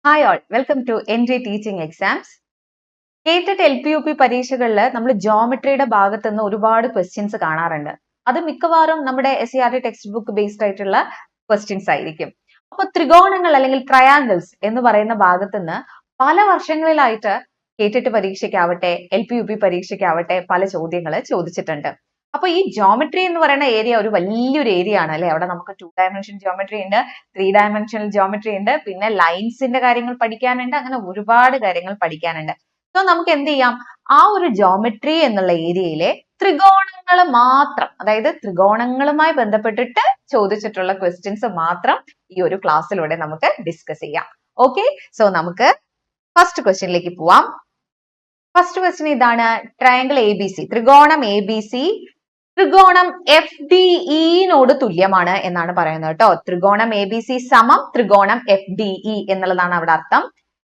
Hi all, welcome to entry teaching exams. കേട്ടിട്ട് LP-UP പരീക്ഷകളിൽ നമ്മൾ ജോമെട്രിയുടെ ഭാഗത്ത് നിന്ന് ഒരുപാട് ക്വസ്റ്റ്യൻസ് കാണാറുണ്ട്. അത് മിക്കവാറും നമ്മുടെ SCERT ടെക്സ്റ്റ് ബുക്ക് ബേസ്ഡ് ആയിട്ടുള്ള ക്വസ്റ്റ്യൻസ് ആയിരിക്കും. അപ്പൊ ത്രികോണങ്ങൾ അല്ലെങ്കിൽ ട്രയാങ്കിൾസ് എന്ന് പറയുന്ന ഭാഗത്ത് നിന്ന് പല വർഷങ്ങളിലായിട്ട് കേട്ടിട്ട് പരീക്ഷയ്ക്കാവട്ടെ LP-UP പരീക്ഷയ്ക്കാവട്ടെ പല ചോദ്യങ്ങൾ ചോദിച്ചിട്ടുണ്ട്. അപ്പൊ ഈ ജോമെട്രി എന്ന് പറയുന്ന ഏരിയ ഒരു വലിയൊരു ഏരിയ ആണ് അല്ലെ. അവിടെ നമുക്ക് 2 ഡയമെൻഷൻ ജോമെട്രി ഉണ്ട്, 3 ഡയമെൻഷണൽ ജോമെട്രി ഉണ്ട്, പിന്നെ ലൈൻസിന്റെ കാര്യങ്ങൾ പഠിക്കാനുണ്ട്, അങ്ങനെ ഒരുപാട് കാര്യങ്ങൾ പഠിക്കാനുണ്ട്. സോ നമുക്ക് എന്ത് ചെയ്യാം, ആ ഒരു ജോമെട്രി എന്നുള്ള ഏരിയയിലെ ത്രികോണങ്ങൾ മാത്രം, അതായത് ത്രികോണങ്ങളുമായി ബന്ധപ്പെട്ടിട്ട് ചോദിച്ചിട്ടുള്ള ക്വസ്റ്റ്യൻസ് മാത്രം ഈ ഒരു ക്ലാസ്സിലൂടെ നമുക്ക് ഡിസ്കസ് ചെയ്യാം. ഓക്കെ, സോ നമുക്ക് ഫസ്റ്റ് ക്വസ്റ്റ്യനിലേക്ക് പോവാം. ഫസ്റ്റ് ക്വസ്റ്റ്യൻ ഇതാണ്. ട്രയാങ്കിൾ ABC, ത്രികോണം ABC ത്രികോണം FDE നോട് തുല്യമാണ് എന്നാണ് പറയുന്നത് കേട്ടോ. ത്രികോണം ABC സമം ത്രികോണം FDE എന്നുള്ളതാണ് അവിടെ അർത്ഥം.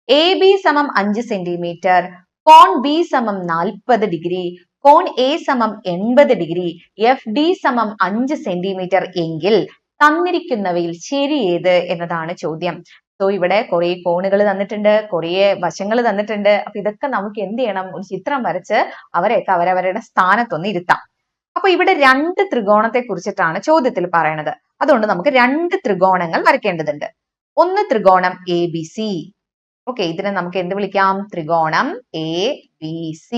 AB സമം 5 സെന്റിമീറ്റർ, കോൺ B സമം 40 ഡിഗ്രി, കോൺ A സമം 80 ഡിഗ്രി, FD സമം 5 സെന്റിമീറ്റർ എങ്കിൽ തന്നിരിക്കുന്നവയിൽ ശരി ഏത് എന്നതാണ് ചോദ്യം. സോ ഇവിടെ കുറെ കോണുകൾ തന്നിട്ടുണ്ട്, കുറെ വശങ്ങൾ തന്നിട്ടുണ്ട്. അപ്പൊ ഇതൊക്കെ നമുക്ക് എന്ത് ചെയ്യണം, ഒരു ചിത്രം വരച്ച് അവരെയൊക്കെ അവരവരുടെ സ്ഥാനത്തൊന്ന് ഇരുത്താം. അപ്പൊ ഇവിടെ രണ്ട് ത്രികോണത്തെ കുറിച്ചിട്ടാണ് ചോദ്യത്തിൽ പറയണത്. അതുകൊണ്ട് നമുക്ക് രണ്ട് ത്രികോണങ്ങൾ വരയ്ക്കേണ്ടതുണ്ട്. ഒന്ന് ത്രികോണം ABC. ഓക്കെ, ഇതിനെ നമുക്ക് എന്ത് വിളിക്കാം, ത്രികോണം ABC.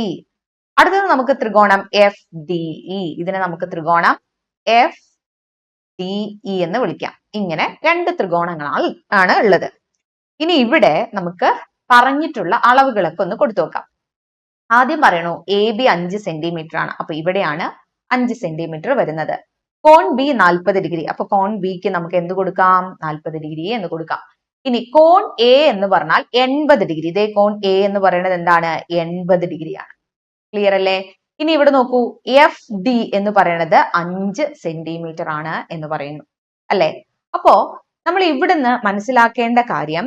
അടുത്തത് നമുക്ക് ത്രികോണം FDE. ഇതിനെ നമുക്ക് ത്രികോണം FDE എന്ന് വിളിക്കാം. ഇങ്ങനെ രണ്ട് ത്രികോണങ്ങളാണ് ഉള്ളത്. ഇനി ഇവിടെ നമുക്ക് പറഞ്ഞിട്ടുള്ള അളവുകളൊക്കെ ഒന്ന് കൊടുത്തു നോക്കാം. ആദ്യം പറയണു AB 5 സെന്റിമീറ്റർ ആണ്. അപ്പൊ ഇവിടെയാണ് 5 സെന്റിമീറ്റർ വരുന്നത്. കോൺ B 40 ഡിഗ്രി. അപ്പൊ കോൺ Bക്ക് നമുക്ക് എന്ത് കൊടുക്കാം, 40 ഡിഗ്രി എന്ന് കൊടുക്കാം. ഇനി കോൺ A എന്ന് പറഞ്ഞാൽ 80 ഡിഗ്രി. ഇതേ കോൺ A എന്ന് പറയുന്നത് എന്താണ്, 80 ഡിഗ്രിയാണ്. ക്ലിയർ അല്ലേ? ഇനി ഇവിടെ നോക്കൂ, FD എന്ന് പറയുന്നത് 5 സെന്റിമീറ്റർ ആണ് എന്ന് പറയുന്നു അല്ലെ. അപ്പോ നമ്മൾ ഇവിടുന്ന് മനസ്സിലാക്കേണ്ട കാര്യം,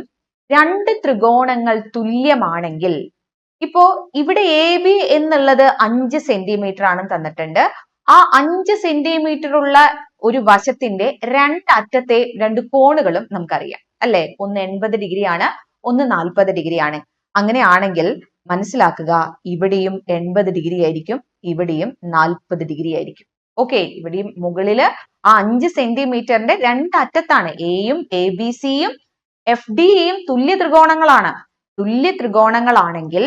രണ്ട് ത്രികോണങ്ങൾ തുല്യമാണെങ്കിൽ, ഇപ്പോ ഇവിടെ AB എന്നുള്ളത് 5 സെന്റിമീറ്റർ ആണെന്ന് തന്നിട്ടുണ്ട്. ആ 5 സെന്റിമീറ്റർ ഉള്ള ഒരു വശത്തിന്റെ രണ്ടറ്റത്തെ രണ്ട് കോണുകളും നമുക്കറിയാം അല്ലെ. ഒന്ന് 80 ഡിഗ്രി ആണ്, ഒന്ന് 40 ഡിഗ്രി ആണ്. അങ്ങനെയാണെങ്കിൽ മനസ്സിലാക്കുക, ഇവിടെയും 80 ഡിഗ്രി ആയിരിക്കും, ഇവിടെയും 40 ഡിഗ്രി ആയിരിക്കും. ഓക്കെ, ഇവിടെയും മുകളില് ആ 5 സെന്റിമീറ്ററിന്റെ രണ്ടറ്റത്താണ് എയും ABCയും FDയും തുല്യ ത്രികോണങ്ങളാണ്. തുല്യ ത്രികോണങ്ങളാണെങ്കിൽ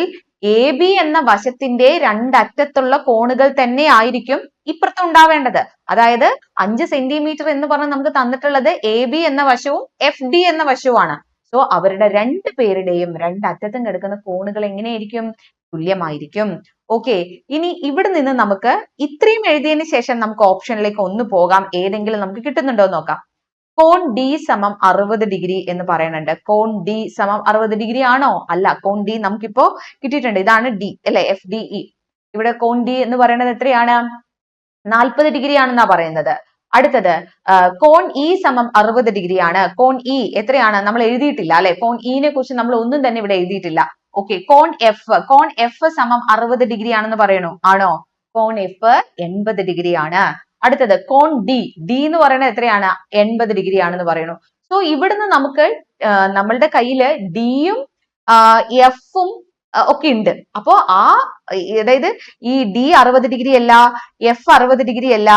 AB എന്ന വശത്തിന്റെ രണ്ടറ്റത്തുള്ള കോണുകൾ തന്നെ ആയിരിക്കും ഇപ്പുറത്ത് ഉണ്ടാവേണ്ടത്. അതായത് 5 സെന്റിമീറ്റർ എന്ന് പറഞ്ഞ് നമുക്ക് തന്നിട്ടുള്ളത് AB എന്ന വശവും FD എന്ന വശവുമാണ്. സോ അവരുടെ രണ്ടു പേരുടെയും രണ്ടറ്റത്തും കിടക്കുന്ന കോണുകൾ എങ്ങനെയായിരിക്കും, തുല്യമായിരിക്കും. ഓക്കെ, ഇനി ഇവിടെ നിന്ന് നമുക്ക് ഇത്രയും എഴുതിയതിന് ശേഷം നമുക്ക് ഓപ്ഷനിലേക്ക് ഒന്ന് പോകാം. ഏതെങ്കിലും നമുക്ക് കിട്ടുന്നുണ്ടോ എന്ന് നോക്കാം. കോൺ D സമം 60 ഡിഗ്രി എന്ന് പറയുന്നുണ്ട്. കോൺ D സമം 60 ഡിഗ്രി ആണോ? അല്ല, കോൺ D നമുക്കിപ്പോ കിട്ടിയിട്ടുണ്ട്. ഇതാണ് D അല്ലെ, FDE. ഇവിടെ കോൺ D എന്ന് പറയുന്നത് എത്രയാണ്, 40 ഡിഗ്രി ആണെന്നാ പറയുന്നത്. അടുത്തത് കോൺ E സമം 60 ഡിഗ്രി ആണ്. കോൺ E എത്രയാണ് നമ്മൾ എഴുതിയിട്ടില്ല അല്ലെ. കോൺ E നെ കുറിച്ച് നമ്മൾ ഒന്നും തന്നെ ഇവിടെ എഴുതിയിട്ടില്ല. ഓക്കെ, കോൺ F സമം 60 ഡിഗ്രി ആണെന്ന് പറയണു. ആണോ? കോൺ F 80 ഡിഗ്രി ആണ്. അടുത്തത് കോൺ D എന്ന് പറയുന്നത് എത്രയാണ്, 80 ഡിഗ്രി ആണെന്ന് പറയുന്നു. സോ ഇവിടുന്ന് നമുക്ക് നമ്മളുടെ കയ്യില് Dയും Fഉം ഒക്കെ ഉണ്ട്. അപ്പോ അതായത് ഈ D 60 ഡിഗ്രി അല്ല, F 60 ഡിഗ്രി അല്ല,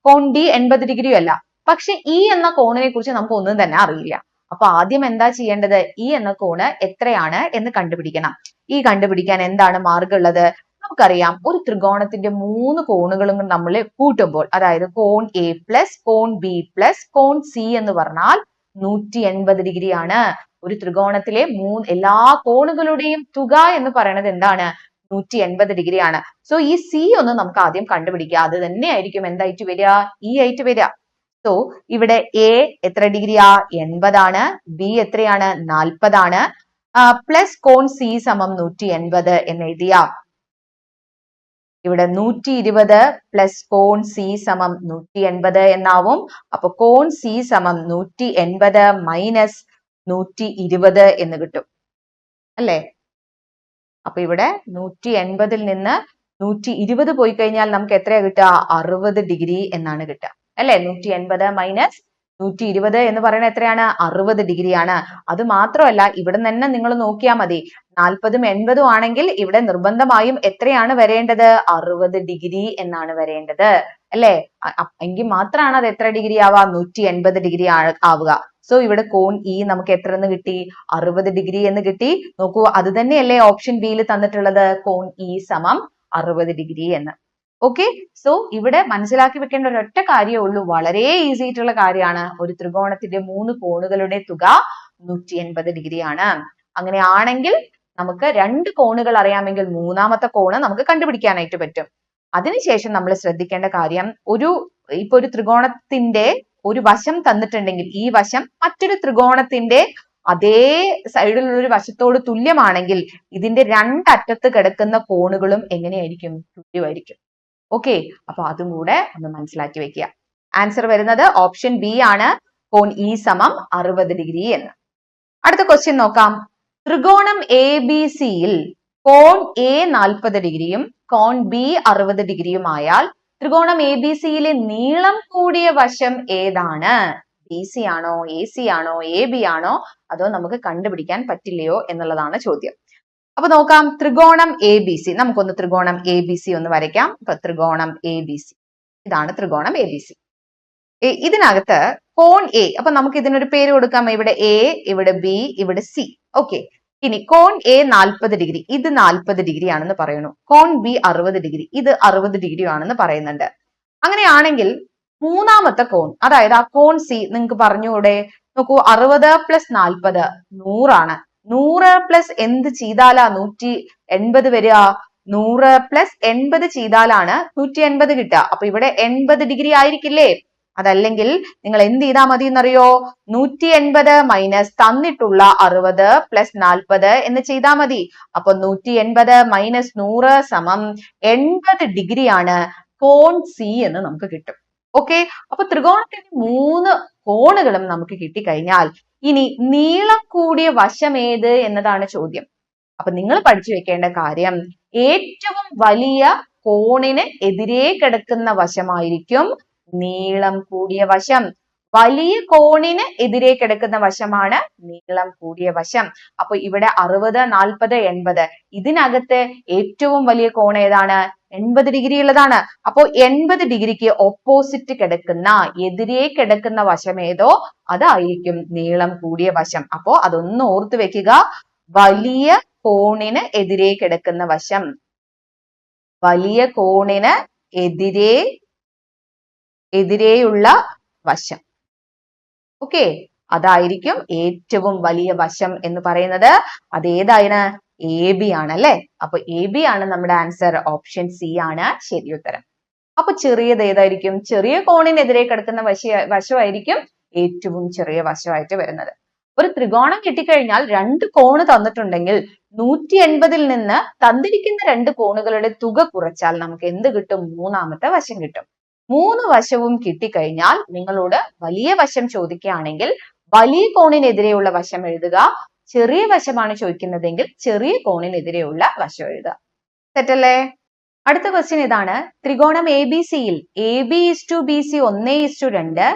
കോൺ D 80 ഡിഗ്രിയും അല്ല. പക്ഷെ E എന്ന കോണിനെ കുറിച്ച് നമുക്ക് ഒന്നും തന്നെ അറിയില്ല. അപ്പൊ ആദ്യം എന്താ ചെയ്യേണ്ടത്, E എന്ന കോണ് എത്രയാണ് എന്ന് കണ്ടുപിടിക്കണം. ഈ കണ്ടുപിടിക്കാൻ എന്താണ് മാർഗം ഉള്ളത്? നമുക്കറിയാം, ഒരു ത്രികോണത്തിന്റെ 3 കോണുകളും നമ്മൾ കൂട്ടുമ്പോൾ, അതായത് കോൺ A പ്ലസ് കോൺ B പ്ലസ് കോൺ C എന്ന് പറഞ്ഞാൽ 180 ഡിഗ്രി ആണ്. ഒരു ത്രികോണത്തിലെ എല്ലാ കോണുകളുടെയും തുക എന്ന് പറയുന്നത് എന്താണ്, 180 ഡിഗ്രി ആണ്. സോ ഈ C ഒന്ന് നമുക്ക് ആദ്യം കണ്ടുപിടിക്കുക. അത് തന്നെയായിരിക്കും എന്തായിട്ട് വരിക, E ആയിട്ട് വരിക. സോ ഇവിടെ A എത്ര ഡിഗ്രിയാ, 80 ആണ്. B എത്രയാണ്, 40 ആണ്. പ്ലസ് കോൺ C സമം 180 എന്ന് എഴുതിയ ഇവിടെ 120 പ്ലസ് കോൺ C സമം 180 എന്നാവും. അപ്പൊ കോൺ C സമം 180 മൈനസ് 120 എന്ന് കിട്ടും അല്ലെ. അപ്പൊ ഇവിടെ 180ൽ നിന്ന് 120 പോയി കഴിഞ്ഞാൽ നമുക്ക് എത്രയാ കിട്ടുക, 60 ഡിഗ്രി എന്നാണ് കിട്ടുക അല്ലെ. 180 മൈനസ് 120 എന്ന് പറയുന്നത് എത്രയാണ്? 60 ഡിഗ്രിയാണ്. അത് മാത്രമല്ല ഇവിടെ തന്നെ നിങ്ങൾ നോക്കിയാൽ മതി, 40ഉം 80ഉം ആണെങ്കിൽ ഇവിടെ നിർബന്ധമായും എത്രയാണ് വരേണ്ടത്? 60 ഡിഗ്രി എന്നാണ് വരേണ്ടത് അല്ലെ? എങ്കിൽ മാത്രമാണ് അത് എത്ര ഡിഗ്രി ആവുക? 180 ഡിഗ്രി ആവുക. സോ ഇവിടെ കോൺ ഇ നമുക്ക് എത്ര എന്ന് കിട്ടി? 60 ഡിഗ്രി എന്ന് കിട്ടി. നോക്കൂ, അത് തന്നെയല്ലേ ഓപ്ഷൻ ബിയിൽ തന്നിട്ടുള്ളത്, കോൺ ഇ സമം 60 ഡിഗ്രി എന്ന്. ഓക്കെ, സോ ഇവിടെ മനസ്സിലാക്കി വെക്കേണ്ട ഒരൊറ്റ കാര്യമേ ഉള്ളൂ, വളരെ ഈസി ആയിട്ടുള്ള കാര്യമാണ്. ഒരു ത്രികോണത്തിന്റെ 3 കോണുകളുടെ തുക 180 ഡിഗ്രി ആണ്. അങ്ങനെയാണെങ്കിൽ നമുക്ക് 2 കോണുകൾ അറിയാമെങ്കിൽ മൂന്നാമത്തെ കോണ് നമുക്ക് കണ്ടുപിടിക്കാനായിട്ട് പറ്റും. അതിനുശേഷം നമ്മൾ ശ്രദ്ധിക്കേണ്ട കാര്യം, ഇപ്പൊ ഒരു ത്രികോണത്തിന്റെ ഒരു വശം തന്നിട്ടുണ്ടെങ്കിൽ ഈ വശം മറ്റൊരു ത്രികോണത്തിന്റെ അതേ സൈഡിലുള്ള ഒരു വശത്തോട് തുല്യമാണെങ്കിൽ ഇതിന്റെ രണ്ടറ്റത്ത് കിടക്കുന്ന കോണുകളും എങ്ങനെയായിരിക്കും? തുല്യമായിരിക്കും. ഓക്കെ, അപ്പൊ അതും കൂടെ ഒന്ന് മനസ്സിലാക്കി വെക്കുക. ആൻസർ വരുന്നത് ഓപ്ഷൻ ബി ആണ്, കോൺ ഇ സമം 60 ഡിഗ്രി എന്ന്. അടുത്ത ക്വസ്റ്റ്യൻ നോക്കാം. ത്രികോണം എ ബി സിയിൽ കോൺ എ 40 ഡിഗ്രിയും കോൺ ബി 60 ഡിഗ്രിയും ആയാൽ ത്രികോണം എ ബി സിയിലെ നീളം കൂടിയ വശം ഏതാണ്? ബി സി ആണോ, എ സി ആണോ, എ ബി ആണോ, അതോ നമുക്ക് കണ്ടുപിടിക്കാൻ പറ്റില്ലയോ എന്നുള്ളതാണ് ചോദ്യം. അപ്പൊ നോക്കാം, ത്രികോണം എ ബി സി, നമുക്കൊന്ന് ത്രികോണം എ ബി സി ഒന്ന് വരയ്ക്കാം. ഇപ്പൊ ത്രികോണം എ ബി സി, ഇതാണ് ത്രികോണം എ ബി സി. ഇതിനകത്ത് കോൺ എ, അപ്പൊ നമുക്ക് ഇതിനൊരു പേര് കൊടുക്കാം. ഇവിടെ എ, ഇവിടെ ബി, ഇവിടെ സി. ഓക്കെ, ഇനി കോൺ എ 40 ഡിഗ്രി, ഇത് 40 ഡിഗ്രി ആണെന്ന് പറയുന്നു. കോൺ ബി 60 ഡിഗ്രി, ഇത് 60 ഡിഗ്രി ആണെന്ന് പറയുന്നുണ്ട്. അങ്ങനെയാണെങ്കിൽ മൂന്നാമത്തെ കോൺ, അതായത് ആ കോൺ സി നിങ്ങൾക്ക് പറഞ്ഞൂടെ? നോക്കൂ, 60 + 40 100 100 പ്ലസ് എന്ത് ചെയ്താലാ 180 വരിക? 100 + 80 ചെയ്താലാണ് 180 കിട്ടുക. അപ്പൊ ഇവിടെ 80 ഡിഗ്രി ആയിരിക്കില്ലേ? അതല്ലെങ്കിൽ നിങ്ങൾ എന്ത് ചെയ്താൽ മതി എന്നറിയോ? 180 മൈനസ് തന്നിട്ടുള്ള 60 + 40 എന്ന് ചെയ്താൽ മതി. അപ്പൊ 180 മൈനസ് 100 സമം 80 ഡിഗ്രിയാണ് കോൺ സി എന്ന് നമുക്ക് കിട്ടും. ഓക്കെ, അപ്പൊ ത്രികോണത്തിന്റെ 3 കോണുകളും നമുക്ക് കിട്ടിക്കഴിഞ്ഞാൽ ഇനി നീളം കൂടിയ വശം ഏത് എന്നതാണ് ചോദ്യം. അപ്പൊ നിങ്ങൾ പഠിച്ചു വെക്കേണ്ട കാര്യം, ഏറ്റവും വലിയ കോണിന് എതിരെ കിടക്കുന്ന വശമായിരിക്കും നീളം കൂടിയ വശം. വലിയ കോണിന് എതിരെ കിടക്കുന്ന വശമാണ് നീളം കൂടിയ വശം. അപ്പൊ ഇവിടെ 60, 40, 80 ഇതിനകത്ത് ഏറ്റവും വലിയ കോൺ ഏതാണ്? 80 ഡിഗ്രി ഉള്ളതാണ്. അപ്പോ 80 ഡിഗ്രിക്ക് ഓപ്പോസിറ്റ് കിടക്കുന്ന, എതിരെ കിടക്കുന്ന വശം ഏതോ അതായിരിക്കും നീളം കൂടിയ വശം. അപ്പോ അതൊന്ന് ഓർത്തു വെക്കുക, വലിയ കോണിന് എതിരെ കിടക്കുന്ന വശം, വലിയ കോണിന് എതിരെയുള്ള വശം. ഓക്കെ, അതായിരിക്കും ഏറ്റവും വലിയ വശം എന്ന് പറയുന്നത്. അതേതാണ്? എ ബി ആണ് അല്ലെ? അപ്പൊ എ ബി ആണ് നമ്മുടെ ആൻസർ, ഓപ്ഷൻ സി ആണ് ശരി ഉത്തരം. അപ്പൊ ചെറിയത് ഏതായിരിക്കും? ചെറിയ കോണിനെതിരെ കിടക്കുന്ന വശമായിരിക്കും ഏറ്റവും ചെറിയ വശമായിട്ട് വരുന്നത്. ഒരു ത്രികോണം കിട്ടിക്കഴിഞ്ഞാൽ 2 കോണ് തന്നിട്ടുണ്ടെങ്കിൽ 180ൽ നിന്ന് തന്നിരിക്കുന്ന 2 കോണുകളുടെ തുക കുറച്ചാൽ നമുക്ക് എന്ത് കിട്ടും? മൂന്നാമത്തെ വശം കിട്ടും. 3 വശവും കിട്ടിക്കഴിഞ്ഞാൽ നിങ്ങളോട് വലിയ വശം ചോദിക്കുകയാണെങ്കിൽ വലിയ കോണിനെതിരെയുള്ള വശം എഴുതുക. ചെറിയ വശമാണ് ചോദിക്കുന്നതെങ്കിൽ ചെറിയ കോണിനെതിരെയുള്ള വശം എഴുതുക. സെറ്റല്ലേ? അടുത്ത ക്വസ്റ്റ്യൻ ഇതാണ്. ത്രികോണം എ ബി സിയിൽ A B is to B C 1:2,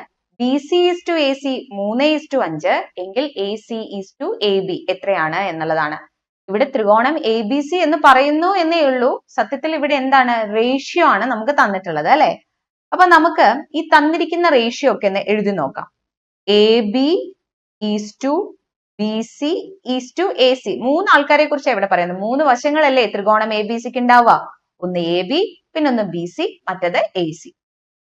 B C is to A C 3:5 എങ്കിൽ A C is to A B എത്രയാണ് എന്നുള്ളതാണ്. ഇവിടെ ത്രികോണം എ ബി സി എന്ന് പറയുന്നു എന്നേ ഉള്ളൂ. സത്യത്തിൽ ഇവിടെ എന്താണ്? റേഷ്യോ ആണ് നമുക്ക് തന്നിട്ടുള്ളത് അല്ലെ? അപ്പൊ നമുക്ക് ഈ തന്നിരിക്കുന്ന റേഷ്യോ ഒക്കെ ഒന്ന് എഴുതി നോക്കാം. A B is to B C is to A C, 3 ആൾക്കാരെ കുറിച്ച് എവിടെ പറയുന്നത്? 3 വശങ്ങളല്ലേ ത്രികോണം എ ബി സിക്ക് ഉണ്ടാവുക. ഒന്ന് എ ബി, പിന്നെ ഒന്ന് ബി സി, മറ്റത് എ സി.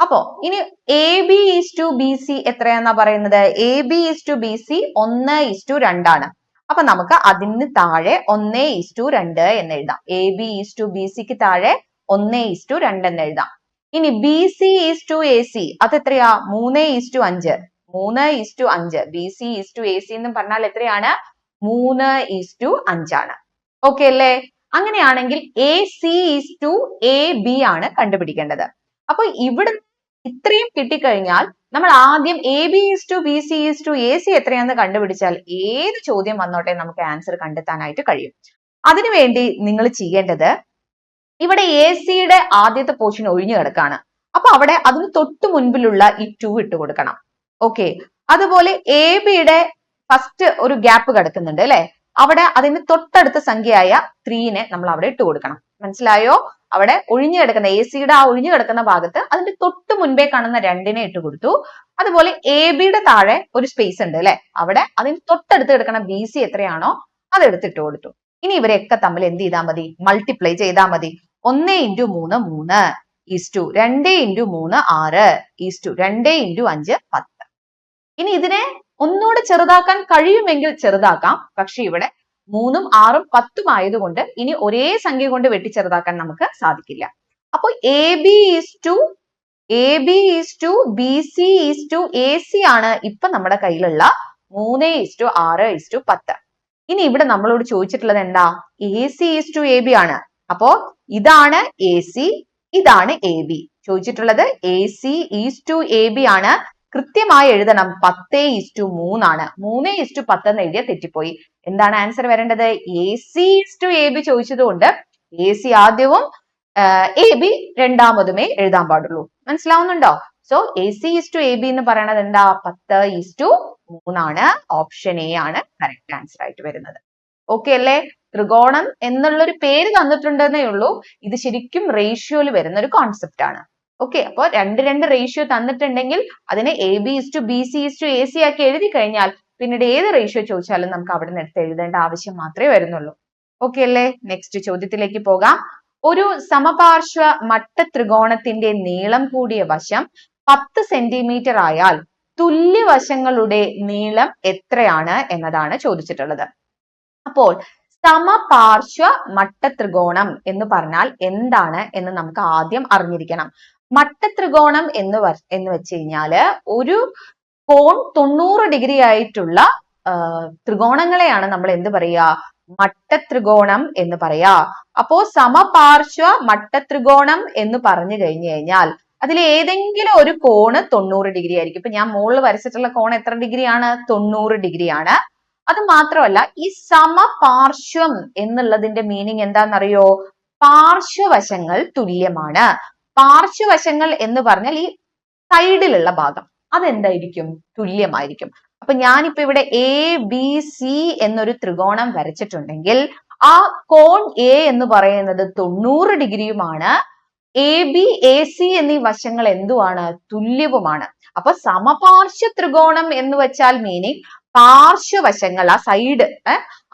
അപ്പോ ഇനി A B is to B C എത്രയാന്നാ പറയുന്നത്? A B is to B C 1:2 ആണ്. അപ്പൊ നമുക്ക് അതിന് താഴെ 1:2 എന്ന് എഴുതാം. A B is to B സിക്ക് താഴെ 1:2 എന്ന് എഴുതാം. ഇനി B C is to A C അത് എത്രയാ? 3:5. 3:5. B C is to A C എന്ന് പറഞ്ഞാൽ എത്രയാണ്? 3:5 ആണ്. ഓക്കെ അല്ലേ? അങ്ങനെയാണെങ്കിൽ A C is to A B ആണ് കണ്ടുപിടിക്കേണ്ടത്. അപ്പൊ ഇവിടെ ഇത്രയും കിട്ടിക്കഴിഞ്ഞാൽ നമ്മൾ ആദ്യം A B is to B C is to A C എത്രയാണെന്ന് കണ്ടുപിടിച്ചാൽ ഏത് ചോദ്യം വന്നോട്ടെ നമുക്ക് ആൻസർ കണ്ടെത്താനായിട്ട് കഴിയും. അതിനുവേണ്ടി നിങ്ങൾ ചെയ്യേണ്ടത്, ഇവിടെ എ സിയുടെ ആദ്യത്തെ പോർഷൻ ഒഴിഞ്ഞു കിടക്കാണ്. അപ്പൊ അവിടെ അതിന് തൊട്ട് മുൻപിലുള്ള ഈ 2 ഇട്ട് കൊടുക്കണം. ഓക്കെ, അതുപോലെ എ ബിയുടെ ഫസ്റ്റ് ഒരു ഗ്യാപ്പ് കിടക്കുന്നുണ്ട് അല്ലെ, അവിടെ അതിന് തൊട്ടടുത്ത സംഖ്യയായ 3നെ നമ്മൾ അവിടെ ഇട്ട് കൊടുക്കണം. മനസ്സിലായോ? അവിടെ ഒഴിഞ്ഞു കിടക്കുന്ന എ സിയുടെ ആ ഒഴിഞ്ഞു കിടക്കുന്ന ഭാഗത്ത് അതിന്റെ തൊട്ട് മുൻപേ കാണുന്ന 2നെ ഇട്ട് കൊടുത്തു. അതുപോലെ എ ബിയുടെ താഴെ ഒരു സ്പേസ് ഉണ്ട് അല്ലെ, അവിടെ അതിന് തൊട്ടടുത്ത് കിടക്കുന്ന ബി സി എത്രയാണോ അത് എടുത്തിട്ട് കൊടുത്തു. ഇനി ഇവരെയൊക്കെ തമ്മിൽ എന്ത് ചെയ്താൽ മതി? മൾട്ടിപ്ലൈ ചെയ്താൽ മതി. 1 × 3 3 ഈസ്റ്റു 2 × 3 6 ഈസ്റ്റു 2 × 5 10. ഇനി ഇതിനെ ഒന്നുകൂടെ ചെറുതാക്കാൻ കഴിയുമെങ്കിൽ ചെറുതാക്കാം. പക്ഷെ ഇവിടെ 3ഉം 6ഉം 10ഉം ആയതുകൊണ്ട് ഇനി ഒരേ സംഖ്യ കൊണ്ട് വെട്ടി ചെറുതാക്കാൻ നമുക്ക് സാധിക്കില്ല. അപ്പൊ A B is to B C is to A C ആണ് ഇപ്പൊ നമ്മുടെ കയ്യിലുള്ള 3:6:10. ഇനി ഇവിടെ നമ്മളോട് ചോദിച്ചിട്ടുള്ളത് എന്താ? A C is to A B ആണ്. അപ്പോ ഇതാണ് എ സി, ഇതാണ് എ ബി. ചോദിച്ചിട്ടുള്ളത് A C is to A B ആണ്. കൃത്യമായി എഴുതണം. 10:3 ആണ്. 3:10 എന്ന് എഴുതിയാൽ തെറ്റിപ്പോയി. എന്താണ് ആൻസർ വരേണ്ടത്? A C is to A B ചോദിച്ചതുകൊണ്ട് എ സി ആദ്യവും എ ബി രണ്ടാമതുമേ എഴുതാൻ പാടുള്ളൂ. മനസ്സിലാവുന്നുണ്ടോ? So A C is to A B എന്ന് പറയുന്നത് എന്താ? 10:3 ആണ്. ഓപ്ഷൻ എ ആണ് കറക്റ്റ് ആൻസർ ആയിട്ട് വരുന്നത്. ഓക്കെ അല്ലേ? ത്രികോണം എന്നുള്ളൊരു പേര് തന്നിട്ടുണ്ടെന്നേ ഉള്ളൂ. ഇത് ശരിക്കും റേഷ്യോയിൽ വരുന്ന ഒരു കോൺസെപ്റ്റ് ആണ്. ഓക്കെ, അപ്പൊ 2 റേഷ്യോ തന്നിട്ടുണ്ടെങ്കിൽ അതിനെ A B is to B C is to A C ആക്കി എഴുതി കഴിഞ്ഞാൽ പിന്നീട് ഏത് റേഷ്യോ ചോദിച്ചാലും നമുക്ക് അവിടെ നിന്ന് എടുത്ത് എഴുതേണ്ട ആവശ്യം മാത്രമേ വരുന്നുള്ളൂ. ഓക്കെ അല്ലേ? നെക്സ്റ്റ് ചോദ്യത്തിലേക്ക് പോകാം. ഒരു സമപാർശ്വ മട്ട ത്രികോണത്തിന്റെ നീളം കൂടിയ വശം 10 സെന്റിമീറ്റർ ആയാൽ തുല്യവശങ്ങളുടെ നീളം എത്രയാണ് എന്നതാണ് ചോദിച്ചിട്ടുള്ളത്. അപ്പോൾ സമപാർശ്വ മട്ടത്രികോണം എന്ന് പറഞ്ഞാൽ എന്താണ് എന്ന് നമുക്ക് ആദ്യം അറിഞ്ഞിരിക്കണം. മട്ടത്രികോണം എന്ന് വെച്ച് കഴിഞ്ഞാല് ഒരു കോൺ 90 ഡിഗ്രി ആയിട്ടുള്ള ത്രികോണങ്ങളെയാണ് നമ്മൾ എന്ത് പറയാ? മട്ടത്രികോണം എന്ന് പറയാ. അപ്പോ സമപാർശ്വ മട്ടത്രികോണം എന്ന് പറഞ്ഞു കഴിഞ്ഞു കഴിഞ്ഞാൽ അതിൽ ഏതെങ്കിലും ഒരു കോണ് 90 ഡിഗ്രി ആയിരിക്കും. ഇപ്പൊ ഞാൻ മുകളിൽ വരച്ചിട്ടുള്ള കോൺ എത്ര ഡിഗ്രിയാണ്? 90 ഡിഗ്രിയാണ്. അത് മാത്രമല്ല ഈ സമപാർശ്വം എന്നുള്ളതിന്റെ മീനിങ് എന്താണെന്നറിയോ? പാർശ്വവശങ്ങൾ തുല്യമാണ്. പാർശ്വവശങ്ങൾ എന്ന് പറഞ്ഞാൽ ഈ സൈഡിലുള്ള ഭാഗം അതെന്തായിരിക്കും? തുല്യമായിരിക്കും. അപ്പൊ ഞാനിപ്പോ ഇവിടെ എ ബി സി എന്നൊരു ത്രികോണം വരച്ചിട്ടുണ്ടെങ്കിൽ ആ കോൺ എ എന്ന് പറയുന്നത് 90 ഡിഗ്രിയുമാണ്. എ ബി എ സി എന്നീ വശങ്ങൾ എന്തുമാണ്? തുല്യവുമാണ്. അപ്പൊ സമപാർശ്വ ത്രികോണം എന്ന് വെച്ചാൽ മീനിങ് പാർശ്വവശങ്ങൾ, ആ സൈഡ്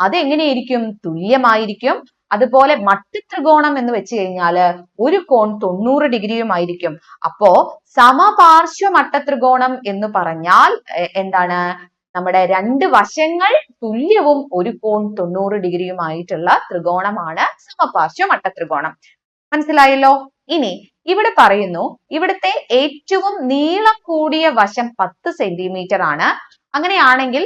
അതെങ്ങനെയായിരിക്കും? തുല്യമായിരിക്കും. അതുപോലെ മട്ടത്രികോണം എന്ന് വെച്ച് കഴിഞ്ഞാല് ഒരു കോൺ 90 ഡിഗ്രിയുമായിരിക്കും. അപ്പോ സമപാർശ്വ മട്ടത്രികോണം എന്ന് പറഞ്ഞാൽ എന്താണ്? നമ്മുടെ 2 വശങ്ങൾ തുല്യവും ഒരു കോൺ 90 ഡിഗ്രിയുമായിട്ടുള്ള ത്രികോണമാണ് സമപാർശ്വ മട്ടത്രികോണം. മനസ്സിലായല്ലോ? ഇനി ഇവിടെ പറയുന്നു ഇവിടുത്തെ ഏറ്റവും നീളം കൂടിയ വശം 10 സെന്റിമീറ്റർ ആണ്. അങ്ങനെയാണെങ്കിൽ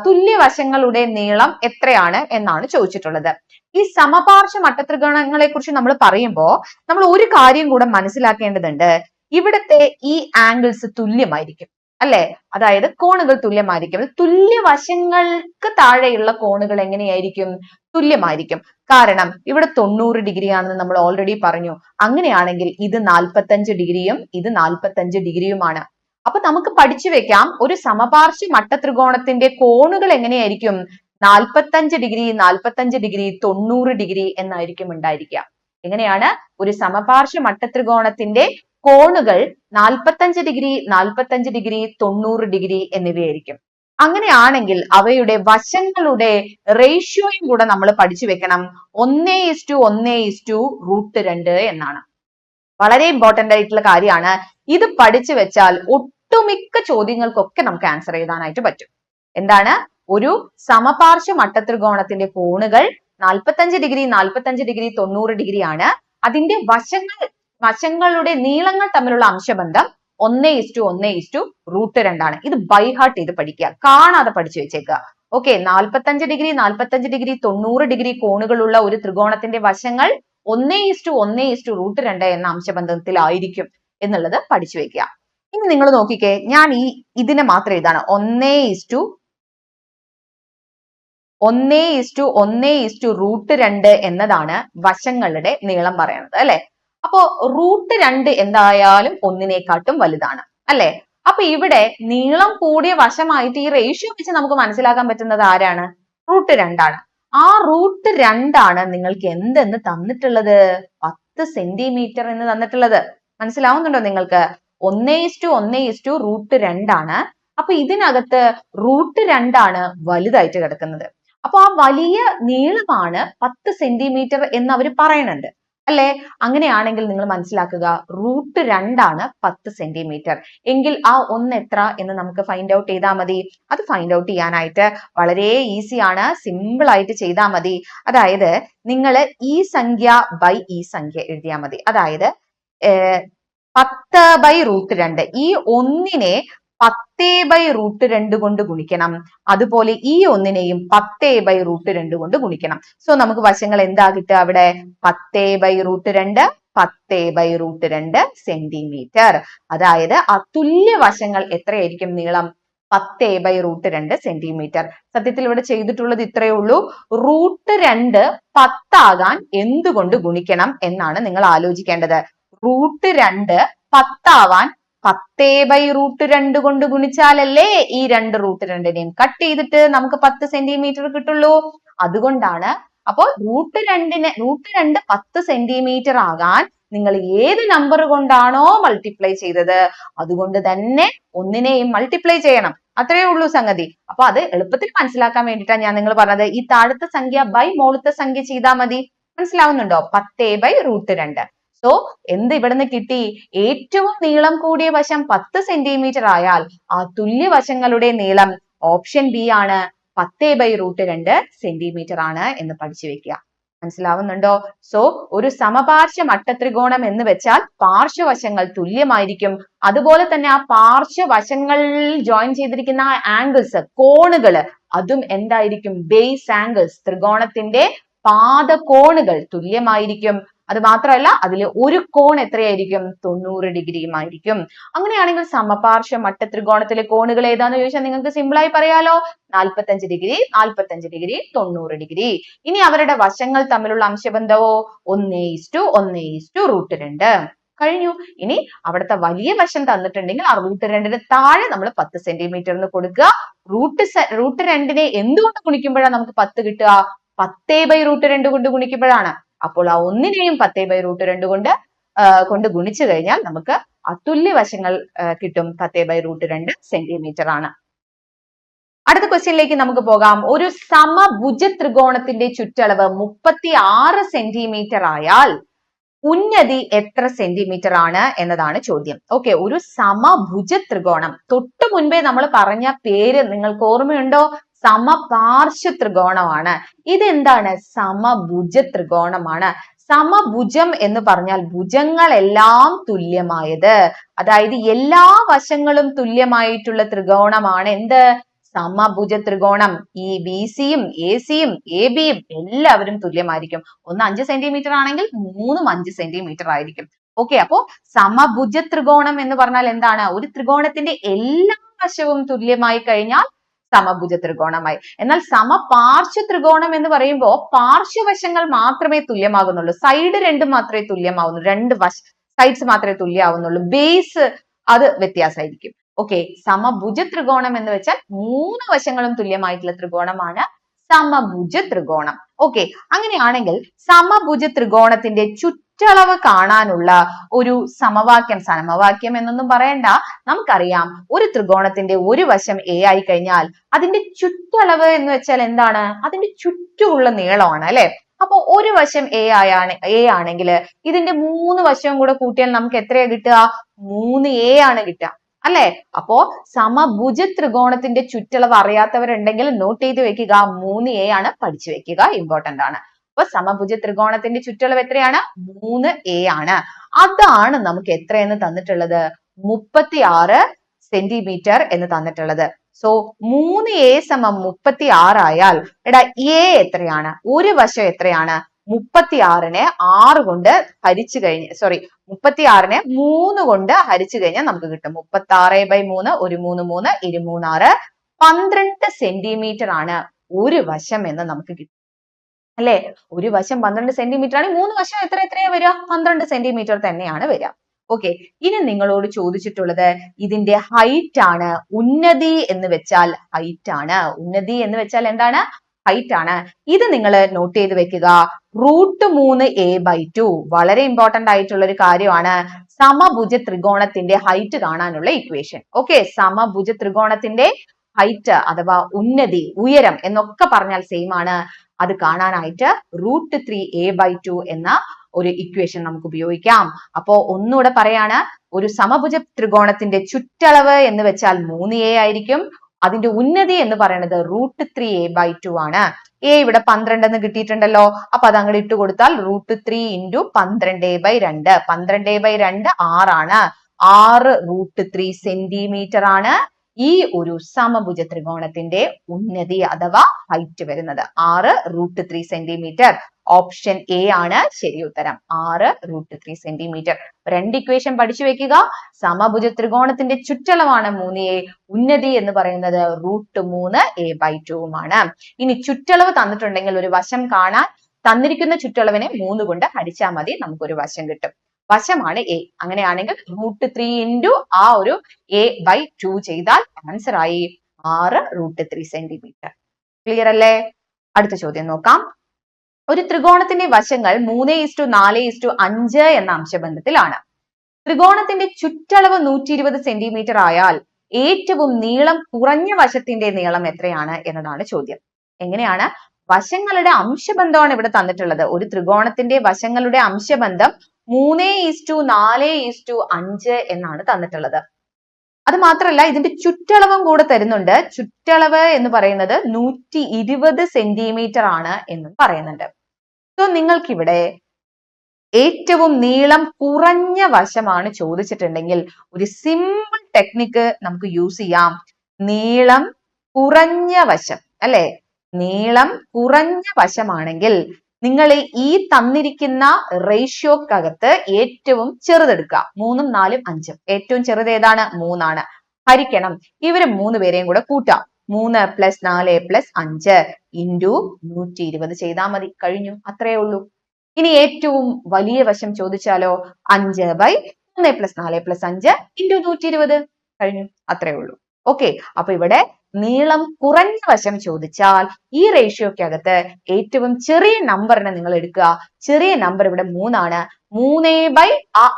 തുല്യവശങ്ങളുടെ നീളം എത്രയാണ് എന്നാണ് ചോദിച്ചിട്ടുള്ളത്. ഈ സമപാർശ്വ മട്ടത്രികോണങ്ങളെ കുറിച്ച് നമ്മൾ പറയുമ്പോൾ നമ്മൾ ഒരു കാര്യം കൂടെ മനസ്സിലാക്കേണ്ടതുണ്ട്. ഇവിടുത്തെ ഈ ആംഗിൾസ് തുല്യമായിരിക്കും അല്ലെ? അതായത് കോണുകൾ തുല്യമായിരിക്കും. തുല്യവശങ്ങൾക്ക് താഴെയുള്ള കോണുകൾ എങ്ങനെയായിരിക്കും? തുല്യമായിരിക്കും. കാരണം ഇവിടെ 90 ഡിഗ്രി ആണെന്ന് നമ്മൾ ഓൾറെഡി പറഞ്ഞു. അങ്ങനെയാണെങ്കിൽ ഇത് 45 ഡിഗ്രിയും ഇത് 45 ഡിഗ്രിയുമാണ്. അപ്പൊ നമുക്ക് പഠിച്ചു വെക്കാം ഒരു സമപാർശ്വ മട്ടത്രികോണത്തിന്റെ കോണുകൾ എങ്ങനെയായിരിക്കും? 45 ഡിഗ്രി 45 ഡിഗ്രി 90 ഡിഗ്രി എന്നായിരിക്കും ഉണ്ടായിരിക്കുക. എങ്ങനെയാണ്? ഒരു സമപാർശ്വ മട്ടത്രികോണത്തിന്റെ കോണുകൾ 45 ഡിഗ്രി 45 ഡിഗ്രി 90 ഡിഗ്രി എന്നിവയായിരിക്കും. അങ്ങനെയാണെങ്കിൽ അവയുടെ വശങ്ങളുടെ റേഷ്യോയും കൂടെ നമ്മൾ പഠിച്ചു വെക്കണം. 1:1:√2 എന്നാണ്. വളരെ ഇമ്പോർട്ടന്റ് ആയിട്ടുള്ള കാര്യമാണ്. ഇത് പഠിച്ചു വെച്ചാൽ ഒട്ടുമിക്ക ചോദ്യങ്ങൾക്കൊക്കെ നമുക്ക് ആൻസർ എഴുതാനായിട്ട് പറ്റും. എന്താണ്? ഒരു സമപാർശ്വ മട്ടത്രികോണത്തിന്റെ കോണുകൾ 45 ഡിഗ്രി 45 ഡിഗ്രി 90 ഡിഗ്രി ആണ്. അതിന്റെ വശങ്ങളുടെ നീളങ്ങൾ തമ്മിലുള്ള അംശബന്ധം 1:1:√2 ആണ്. ഇത് ബൈ ഹാർട്ട് ചെയ്ത് പഠിക്കുക, കാണാതെ പഠിച്ചു വെച്ചേക്കുക. ഓക്കെ, 45 ഡിഗ്രി 45 ഡിഗ്രി 90 ഡിഗ്രി കോണുകളുള്ള ഒരു ത്രികോണത്തിന്റെ വശങ്ങൾ 1:1:√2 എന്ന അംശബന്ധത്തിലായിരിക്കും എന്നുള്ളത് പഠിച്ചു വെക്കുക. ഇനി നിങ്ങൾ നോക്കിക്കേ, ഞാൻ ഇതിനെ മാത്രം എഴുതാണ് 1:1:2 എന്നതാണ് വശങ്ങളുടെ നീളം പറയുന്നത് അല്ലെ. അപ്പോ √2 എന്തായാലും 1-നെക്കാട്ടും വലുതാണ് അല്ലെ. അപ്പൊ ഇവിടെ നീളം കൂടിയ വശമായിട്ട് ഈ റേഷ്യോ വെച്ച് നമുക്ക് മനസ്സിലാക്കാൻ പറ്റുന്നത് ആരാണ്? √2 ആണ്. ആ √2 ആണ് നിങ്ങൾക്ക് എന്തെന്ന് തന്നിട്ടുള്ളത്? 10 സെന്റിമീറ്റർ എന്ന് തന്നിട്ടുള്ളത്. മനസ്സിലാവുന്നുണ്ടോ നിങ്ങൾക്ക്? 1:1:√2 ആണ്. അപ്പൊ ഇതിനകത്ത് √2 ആണ് വലുതായിട്ട് കിടക്കുന്നത്. അപ്പൊ ആ വലിയ നീളമാണ് 10 സെന്റിമീറ്റർ എന്ന് അവർ പറയുന്നുണ്ട് അല്ലെ? അങ്ങനെയാണെങ്കിൽ നിങ്ങൾ മനസ്സിലാക്കുക √2 ആണ് 10 സെന്റിമീറ്റർ എങ്കിൽ ആ 1 എത്ര എന്ന് നമുക്ക് ഫൈൻഡ് ഔട്ട് ചെയ്താൽ മതി. അത് ഫൈൻഡ് ഔട്ട് ചെയ്യാനായിട്ട് വളരെ ഈസി ആണ്, സിമ്പിൾ ആയിട്ട് ചെയ്താൽ മതി. അതായത് നിങ്ങൾ ഈ സംഖ്യ ബൈ ഈ സംഖ്യ എഴുതിയാൽ മതി. അതായത് 10/√2 ഈ 1നെ 10/√2 കൊണ്ട് ഗുണിക്കണം. അതുപോലെ ഈ 1നെയും 10/√2 കൊണ്ട് ഗുണിക്കണം. സോ നമുക്ക് വശങ്ങൾ എന്താ കിട്ടുക അവിടെ? 10/√2 10/√2 സെന്റിമീറ്റർ. അതായത് ആ തുല്യ വശങ്ങൾ എത്രയായിരിക്കും നീളം? 10/√2 സെന്റിമീറ്റർ. സത്യത്തിൽ ഇവിടെ ചെയ്തിട്ടുള്ളത് ഇത്രയേ ഉള്ളൂ. √2 10 ആകാൻ എന്തുകൊണ്ട് ഗുണിക്കണം എന്നാണ് നിങ്ങൾ ആലോചിക്കേണ്ടത്. √2 10 ആവാൻ 10/√2 കൊണ്ട് ഗുണിച്ചാലല്ലേ ഈ രണ്ട് √2നെയും കട്ട് ചെയ്തിട്ട് നമുക്ക് 10 സെന്റിമീറ്റർ കിട്ടുള്ളൂ. അതുകൊണ്ടാണ് അപ്പോ √2 10 സെന്റിമീറ്റർ ആകാൻ നിങ്ങൾ ഏത് നമ്പർ കൊണ്ടാണോ മൾട്ടിപ്ലൈ ചെയ്തത് അതുകൊണ്ട് തന്നെ 1നെയും മൾട്ടിപ്ലൈ ചെയ്യണം. അത്രയേ ഉള്ളൂ സംഗതി. അപ്പൊ അത് എളുപ്പത്തിൽ മനസ്സിലാക്കാൻ വേണ്ടിയിട്ടാണ് ഞാൻ നിങ്ങൾ പറഞ്ഞത് ഈ താഴത്തെ സംഖ്യ ബൈ മുകളിലത്തെ സംഖ്യ ചെയ്താൽ മതി. മനസ്സിലാവുന്നുണ്ടോ? 10/√2. സോ എന്ത് ഇവിടുന്ന് കിട്ടി? ഏറ്റവും നീളം കൂടിയ വശം 10 സെന്റിമീറ്റർ ആയാൽ ആ തുല്യ വശങ്ങളുടെ നീളം ഓപ്ഷൻ ബി ആണ് 10/√2 സെന്റിമീറ്റർ ആണ് എന്ന് പഠിച്ചു വെക്കുക. മനസ്സിലാവുന്നുണ്ടോ? സോ ഒരു സമപാർശ്വ മട്ടത്രികോണം എന്ന് വെച്ചാൽ പാർശ്വവശങ്ങൾ തുല്യമായിരിക്കും. അതുപോലെ തന്നെ ആ പാർശ്വവശങ്ങളിൽ ജോയിൻ ചെയ്തിരിക്കുന്ന ആംഗിൾസ്, കോണുകൾ, അതും എന്തായിരിക്കും? ബേസ് ആംഗിൾസ്, ത്രികോണത്തിന്റെ പാദകോണുകൾ തുല്യമായിരിക്കും. അത് മാത്രമല്ല അതിൽ ഒരു കോൺ എത്രയായിരിക്കും? 90 ഡിഗ്രിയുമായിരിക്കും. അങ്ങനെയാണെങ്കിൽ സമപാർശ്വ മട്ടത്രികോണത്തിലെ കോണുകൾ ഏതാന്ന് ചോദിച്ചാൽ നിങ്ങൾക്ക് സിമ്പിൾ ആയി പറയാലോ. 45 ഡിഗ്രി 45 ഡിഗ്രി 90 ഡിഗ്രി. ഇനി അവരുടെ വശങ്ങൾ തമ്മിലുള്ള അംശബന്ധവോ 1:1:√2 കഴിഞ്ഞു. ഇനി അവിടുത്തെ വലിയ വശം തന്നിട്ടുണ്ടെങ്കിൽ ആ √2 താഴെ നമ്മൾ 10 സെന്റിമീറ്റർ എന്ന് കൊടുക്കുക. √2നെ എന്തുകൊണ്ട് ഗുണിക്കുമ്പോഴാണ് നമുക്ക് 10 കിട്ടുക? 10/√2 കൊണ്ട് ഗുണിക്കുമ്പോഴാണ്. അപ്പോൾ ആ 1നെയും 10/√2 കൊണ്ട് ഗുണിച്ചു കഴിഞ്ഞാൽ നമുക്ക് അതുല്യ വശങ്ങൾ കിട്ടും. 10/√2 സെന്റിമീറ്റർ ആണ്. അടുത്ത ക്വസ്റ്റ്യനിലേക്ക് നമുക്ക് പോകാം. ഒരു സമഭുജ ത്രികോണത്തിന്റെ ചുറ്റളവ് 36 സെന്റിമീറ്റർ ആയാൽ ഉന്നതി എത്ര സെന്റിമീറ്റർ ആണ് എന്നതാണ് ചോദ്യം. ഓക്കെ, ഒരു സമഭുജ ത്രികോണം. തൊട്ടു മുൻപേ നമ്മൾ പറഞ്ഞ പേര് നിങ്ങൾക്ക് ഓർമ്മയുണ്ടോ? സമപാർശ്വ ത്രികോണമാണ്. ഇതെന്താണ്? സമഭുജ ത്രികോണമാണ്. സമഭുജം എന്ന് പറഞ്ഞാൽ ഭുജങ്ങളെല്ലാം തുല്യമായത്, അതായത് എല്ലാ വശങ്ങളും തുല്യമായിട്ടുള്ള ത്രികോണമാണ് എന്ത്? സമഭുജ ത്രികോണം. ഈ ബി സിയും എ സിയും എ ബിയും എല്ലാവരും തുല്യമായിരിക്കും. ഒന്ന് 5 സെന്റിമീറ്റർ ആണെങ്കിൽ 3ഉം 5 സെന്റിമീറ്റർ ആയിരിക്കും. ഓക്കെ, അപ്പോ സമഭുജ ത്രികോണം എന്ന് പറഞ്ഞാൽ എന്താണ്? ഒരു ത്രികോണത്തിന്റെ എല്ലാ വശവും തുല്യമായി കഴിഞ്ഞാൽ സമഭുജ ത്രികോണമായി. എന്നാൽ സമപാർശ്വ ത്രികോണം എന്ന് പറയുമ്പോൾ പാർശ്വവശങ്ങൾ മാത്രമേ തുല്യമാകുന്നുള്ളൂ. സൈഡ് രണ്ടും മാത്രമേ തുല്യമാവുന്നുള്ളൂ. രണ്ട് സൈഡ്സ് മാത്രമേ തുല്യമാവുന്നുള്ളൂ. ബേസ് അത് വ്യത്യാസമായിരിക്കും. ഓക്കെ, സമഭുജ ത്രികോണം എന്ന് വെച്ചാൽ 3 വശങ്ങളും തുല്യമായിട്ടുള്ള ത്രികോണമാണ് സമഭുജ ത്രികോണം. ഓക്കെ, അങ്ങനെയാണെങ്കിൽ സമഭുജ ത്രികോണത്തിന്റെ ചുറ്റളവ് കാണാനുള്ള ഒരു സമവാക്യം എന്നൊന്നും പറയണ്ട, നമുക്കറിയാം. ഒരു ത്രികോണത്തിന്റെ ഒരു വശം a ആയി കഴിഞ്ഞാൽ അതിന്റെ ചുറ്റളവ് എന്ന് വെച്ചാൽ എന്താണ്? അതിന്റെ ചുറ്റുമുള്ള നീളമാണ് അല്ലെ? അപ്പൊ ഒരു വശം a ആണെങ്കിൽ ഇതിന്റെ 3 വശവും കൂടെ കൂട്ടിയാൽ നമുക്ക് എത്രയാ കിട്ടുക? 3a ആണ് കിട്ടുക അല്ലെ? അപ്പോ സമഭുജ ത്രികോണത്തിന്റെ ചുറ്റളവ് അറിയാത്തവരുണ്ടെങ്കിൽ നോട്ട് ചെയ്ത് വെക്കുക. 3a ആണ്, പഠിച്ചു വെക്കുക, ഇമ്പോർട്ടന്റ് ആണ്. അപ്പൊ സമഭുജ ത്രികോണത്തിന്റെ ചുറ്റളവ് എത്രയാണ്? 3a ആണ്. അതാണ് നമുക്ക് എത്രയെന്ന് തന്നിട്ടുള്ളത്? 36 സെന്റിമീറ്റർ എന്ന് തന്നിട്ടുള്ളത്. സോ 3a = 36 ആയാൽ എടാ a എത്രയാണ്? ഒരു വശം എത്രയാണ്? 36നെ 6 കൊണ്ട് ഹരിച്ചു കഴിഞ്ഞ് 36നെ 3 കൊണ്ട് ഹരിച്ചു കഴിഞ്ഞാൽ നമുക്ക് കിട്ടും 36/3 1 3 3 2 3 6 12 സെന്റിമീറ്റർ ആണ് ഒരു വശം എന്ന് നമുക്ക് കിട്ടും അല്ലെ? ഒരു വശം 12 സെന്റിമീറ്റർ ആണ്. 3 വശം എത്രയാ വരിക? 12 സെന്റിമീറ്റർ തന്നെയാണ് വരിക. ഓക്കെ, ഇനി നിങ്ങളോട് ചോദിച്ചിട്ടുള്ളത് ഇതിന്റെ ഹൈറ്റ് ആണ്. ഉന്നതി എന്ന് വെച്ചാൽ ഹൈറ്റ് ആണ്. ഉന്നതി എന്ന് വെച്ചാൽ എന്താണ്? ഹൈറ്റ് ആണ്. ഇത് നിങ്ങൾ നോട്ട് ചെയ്ത് വെക്കുക. √3a/2 വളരെ ഇമ്പോർട്ടന്റ് ആയിട്ടുള്ള ഒരു കാര്യമാണ്. സമഭുജ ത്രികോണത്തിന്റെ ഹൈറ്റ് കാണാനുള്ള ഇക്വേഷൻ. ഓക്കെ, സമഭുജ ത്രികോണത്തിന്റെ ഹൈറ്റ് അഥവാ ഉന്നതി, ഉയരം എന്നൊക്കെ പറഞ്ഞാൽ സെയിം ആണ്. അത് കാണാനായിട്ട് √3a/2 എന്ന ഒരു ഇക്വേഷൻ നമുക്ക് ഉപയോഗിക്കാം. അപ്പോ ഒന്നുകൂടെ പറയാണ്, ഒരു സമഭുജ ത്രികോണത്തിന്റെ ചുറ്റളവ് എന്ന് വെച്ചാൽ 3a ആയിരിക്കും. അതിന്റെ ഉന്നതി എന്ന് പറയുന്നത് √3a/2 ആണ്. a ഇവിടെ 12 എന്ന് കിട്ടിയിട്ടുണ്ടല്ലോ. അപ്പൊ അത് അങ്ങോട്ട് ഇട്ട് കൊടുത്താൽ √3 × 12/2. 12/2 6 ആണ്. 6√3 സെന്റിമീറ്റർ ആണ് ഈ ഒരു സമഭുജ ത്രികോണത്തിന്റെ ഉന്നതി അഥവാ ഹൈറ്റ് വരുന്നത്. 6√3 സെന്റിമീറ്റർ. ഓപ്ഷൻ എ ആണ് ശരി ഉത്തരം. 6√3 സെന്റിമീറ്റർ. രണ്ട് ഇക്വേഷൻ പഠിച്ചു വെക്കുക. സമഭുജ ത്രികോണത്തിന്റെ ചുറ്റളവാണ് 3a. ഉന്നതി എന്ന് പറയുന്നത് √3a/2 ആണ്. ഇനി ചുറ്റളവ് തന്നിട്ടുണ്ടെങ്കിൽ ഒരു വശം കാണാൻ തന്നിരിക്കുന്ന ചുറ്റളവിനെ 3 കൊണ്ട് ഹരിച്ചാൽ മതി, നമുക്കൊരു വശം കിട്ടും. വശമാണ് a. അങ്ങനെയാണെങ്കിൽ √3 × ആ ഒരു a/2 ചെയ്താൽ ആൻസർ ആയി 6√3 സെന്റിമീറ്റർ. ക്ലിയർ അല്ലേ? അടുത്ത ചോദ്യം നോക്കാം. ഒരു ത്രികോണത്തിന്റെ വശങ്ങൾ 3:4:5 എന്ന അംശബന്ധത്തിലാണ്. ത്രികോണത്തിന്റെ ചുറ്റളവ് 120 സെന്റിമീറ്റർ ആയാൽ ഏറ്റവും നീളം കുറഞ്ഞ വശത്തിന്റെ നീളം എത്രയാണ് എന്നതാണ് ചോദ്യം. എങ്ങനെയാണ്? വശങ്ങളുടെ അംശബന്ധമാണ് ഇവിടെ തന്നിട്ടുള്ളത്. ഒരു ത്രികോണത്തിന്റെ വശങ്ങളുടെ അംശബന്ധം 3:4:5 എന്നാണ് തന്നിട്ടുള്ളത്. അത് മാത്രമല്ല ഇതിന്റെ ചുറ്റളവും കൂടെ തരുന്നുണ്ട്. ചുറ്റളവ് എന്ന് പറയുന്നത് 120 സെന്റിമീറ്റർ ആണ് എന്നും പറയുന്നുണ്ട്. സോ നിങ്ങൾക്കിവിടെ ഏറ്റവും നീളം കുറഞ്ഞ വശമാണ് ചോദിച്ചിട്ടുണ്ടെങ്കിൽ ഒരു സിമ്പിൾ ടെക്നിക്ക് നമുക്ക് യൂസ് ചെയ്യാം. നീളം കുറഞ്ഞ വശം അല്ലെ? നീളം കുറഞ്ഞ വശമാണെങ്കിൽ നിങ്ങൾ ഈ തന്നിരിക്കുന്ന റേഷ്യോക്കകത്ത് ഏറ്റവും ചെറുതെടുക്കുക. 3ഉം 4ഉം 5ഉം. ഏറ്റവും ചെറുത് ഏതാണ്? 3 ആണ്. ഹരിക്കണം. ഇവര് 3 പേരെയും കൂടെ കൂട്ടാം. 3 + 4 + 5 × 120 ചെയ്താൽ മതി. കഴിഞ്ഞു. അത്രയേ ഉള്ളൂ. ഇനി ഏറ്റവും വലിയ വശം ചോദിച്ചാലോ? 5/3 + 4 + 5 × 120. കഴിഞ്ഞു. അത്രയേ ഉള്ളൂ. ഓക്കെ, അപ്പൊ ഇവിടെ നീളം കുറഞ്ഞ വശം ചോദിച്ചാൽ ഈ റേഷ്യോക്കകത്ത് ഏറ്റവും ചെറിയ നമ്പറിനെ നിങ്ങൾ എടുക്കുക. ചെറിയ നമ്പർ ഇവിടെ 3 ആണ്. 3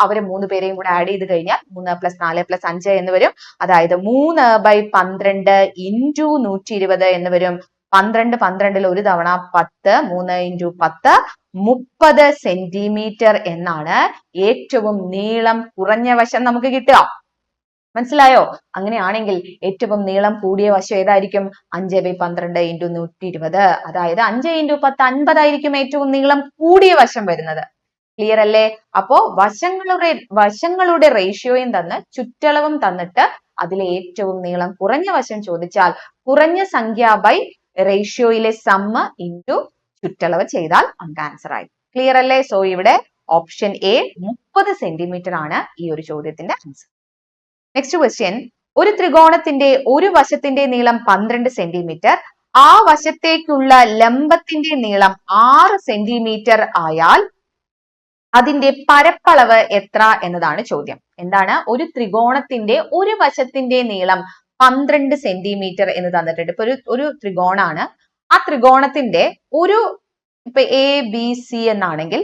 അവരെ 3 പേരെയും കൂടെ ആഡ് ചെയ്ത് കഴിഞ്ഞാൽ 3 + 4 + 5 എന്ന് വരും. അതായത് 3/12 × 120 എന്ന് വരും. 12 ഒരു തവണ 10, 3 × 10 30 സെന്റിമീറ്റർ എന്നാണ് ഏറ്റവും നീളം കുറഞ്ഞ വശം നമുക്ക് കിട്ടുക. മനസ്സിലായോ? അങ്ങനെയാണെങ്കിൽ ഏറ്റവും നീളം കൂടിയ വശം ഏതായിരിക്കും? 5/12 × 120. അതായത് 5 × 10 50 ആയിരിക്കും ഏറ്റവും നീളം കൂടിയ വശം വരുന്നത്. ക്ലിയർ അല്ലേ? അപ്പോ വശങ്ങളുടെ റേഷ്യോയും തന്ന് ചുറ്റളവും തന്നിട്ട് അതിലെ ഏറ്റവും നീളം കുറഞ്ഞ വശം ചോദിച്ചാൽ കുറഞ്ഞ സംഖ്യ ബൈ റേഷ്യോയിലെ സമ്മ ഇൻറ്റു ചുറ്റളവ് ചെയ്താൽ നമുക്ക് ആൻസർ ആയി. ക്ലിയർ അല്ലേ? സോ ഇവിടെ ഓപ്ഷൻ എ 30 സെന്റിമീറ്റർ ആണ് ഈ ഒരു ചോദ്യത്തിന്റെ ആൻസർ. Next question. ഒരു ത്രികോണത്തിന്റെ ഒരു വശത്തിന്റെ നീളം 12 സെന്റിമീറ്റർ, ആ വശത്തേക്കുള്ള ലംബത്തിന്റെ നീളം 6 സെന്റിമീറ്റർ ആയാൽ അതിന്റെ പരപ്പളവ് എത്ര എന്നതാണ് ചോദ്യം. എന്താണ്? ഒരു ത്രികോണത്തിന്റെ ഒരു വശത്തിന്റെ നീളം 12 സെന്റിമീറ്റർ എന്ന് തന്നിട്ടുണ്ട്. ഇപ്പൊ ഒരു ത്രികോണാണ്. ആ ത്രികോണത്തിന്റെ ഒരു ഇപ്പൊ ABC എന്നാണെങ്കിൽ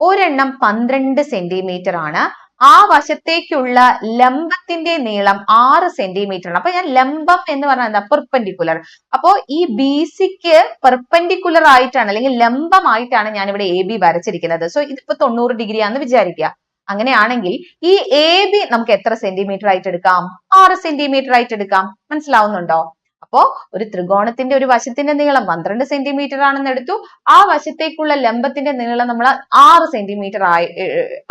ഒരെണ്ണം 12 സെന്റിമീറ്റർ ആണ്. ആ വശത്തേക്കുള്ള ലംബത്തിന്റെ നീളം 6 സെന്റിമീറ്റർ ആണ്. അപ്പൊ ഞാൻ ലംബം എന്ന് പറഞ്ഞാൽ എന്താ? പെർപെൻഡിക്കുലർ. അപ്പോ ഈ BCക്ക് പെർപെൻഡിക്കുലർ ആയിട്ടാണ് അല്ലെങ്കിൽ ലംബമായിട്ടാണ് ഞാൻ ഇവിടെ AB വരച്ചിരിക്കുന്നത്. സോ ഇതിപ്പോ 90 ഡിഗ്രി ആണെന്ന് വിചാരിക്കുക. അങ്ങനെയാണെങ്കിൽ ഈ AB നമുക്ക് എത്ര സെന്റിമീറ്റർ ആയിട്ട് എടുക്കാം? 6 സെന്റിമീറ്റർ ആയിട്ട് എടുക്കാം. മനസ്സിലാവുന്നുണ്ടോ? അപ്പോ ഒരു ത്രികോണത്തിന്റെ ഒരു വശത്തിന്റെ നീളം 12 സെന്റിമീറ്റർ ആണെന്ന് എടുത്തു. ആ വശത്തേക്കുള്ള ലംബത്തിന്റെ നീളം നമ്മൾ 6 സെന്റിമീറ്റർ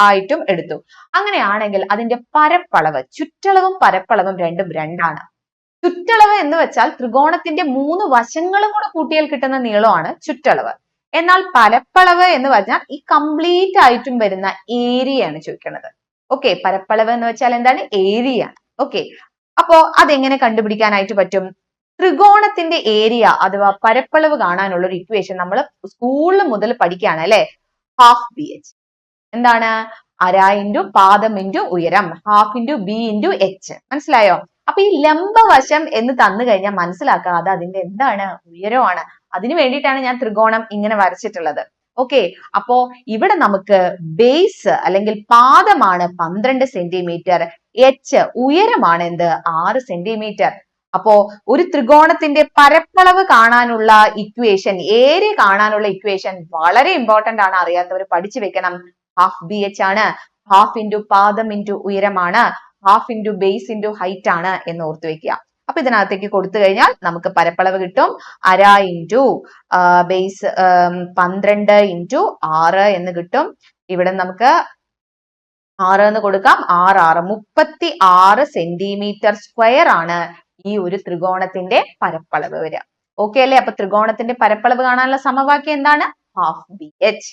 ആയിട്ടും എടുത്തു. അങ്ങനെയാണെങ്കിൽ അതിന്റെ പരപ്പളവ്, ചുറ്റളവും പരപ്പളവും രണ്ടും 2 ആണ്. ചുറ്റളവ് എന്ന് വെച്ചാൽ ത്രികോണത്തിന്റെ 3 വശങ്ങളും കൂടെ കൂട്ടിയാൽ കിട്ടുന്ന നീളമാണ് ചുറ്റളവ്. എന്നാൽ പരപ്പളവ് എന്ന് പറഞ്ഞാൽ ഈ കംപ്ലീറ്റ് ആയിട്ടും വരുന്ന ഏരിയയാണ് ചോദിക്കുന്നത്. ഓക്കെ, പരപ്പളവ് എന്ന് വെച്ചാൽ എന്താണ്? ഏരിയ. ഓക്കെ, അപ്പോ അതെങ്ങനെ കണ്ടുപിടിക്കാനായിട്ട് പറ്റും? ത്രികോണത്തിന്റെ ഏരിയ അഥവാ പരപ്പളവ് കാണാനുള്ള ഒരു ഇക്വേഷൻ നമ്മൾ സ്കൂളിൽ മുതൽ പഠിക്കുകയാണ് അല്ലെ? ½ BH. എന്താണ്? അര ഇൻറ്റു പാദം ഇൻറ്റു ഉയരം, half into B into H. മനസ്സിലായോ? അപ്പൊ ഈ ലംബവശം എന്ന് തന്നു കഴിഞ്ഞാൽ മനസ്സിലാക്കുക അത് അതിന്റെ എന്താണ്, ഉയരമാണ്. അതിനു വേണ്ടിയിട്ടാണ് ഞാൻ ത്രികോണം ഇങ്ങനെ വരച്ചിട്ടുള്ളത്. ഓക്കെ, അപ്പോ ഇവിടെ നമുക്ക് ബേസ് അല്ലെങ്കിൽ പാദമാണ് 12 സെന്റിമീറ്റർ, എച്ച് ഉയരമാണ് എന്ത്, 6 സെന്റിമീറ്റർ. അപ്പോ ഒരു ത്രികോണത്തിന്റെ പരപ്പളവ് കാണാനുള്ള ഇക്വേഷൻ, ഏരിയ കാണാനുള്ള ഇക്വേഷൻ വളരെ ഇമ്പോർട്ടന്റ് ആണ്. അറിയാത്തവർ പഠിച്ചു വെക്കണം. ഹാഫ് ബി എച്ച് ആണ്, ഹാഫ് ഇൻറ്റു പാദം ഇൻറ്റു ഉയരമാണ്, half into base into height ആണ് എന്ന് ഓർത്തു വെക്കുക. അപ്പൊ ഇതിനകത്തേക്ക് കൊടുത്തു കഴിഞ്ഞാൽ നമുക്ക് പരപ്പളവ് കിട്ടും. അര ഇൻറ്റു ബേസ് 12 ഇൻറ്റു 6 എന്ന് കിട്ടും. ഇവിടെ നമുക്ക് 6 എന്ന് കൊടുക്കാം. 6 36 സെന്റിമീറ്റർ സ്ക്വയർ ആണ് ഈ ഒരു ത്രികോണത്തിന്റെ പരപ്പളവ് വരിക. ഓക്കെ അല്ലേ? അപ്പൊ ത്രികോണത്തിന്റെ പരപ്പളവ് കാണാനുള്ള സമവാക്യം എന്താണ്? Half B H.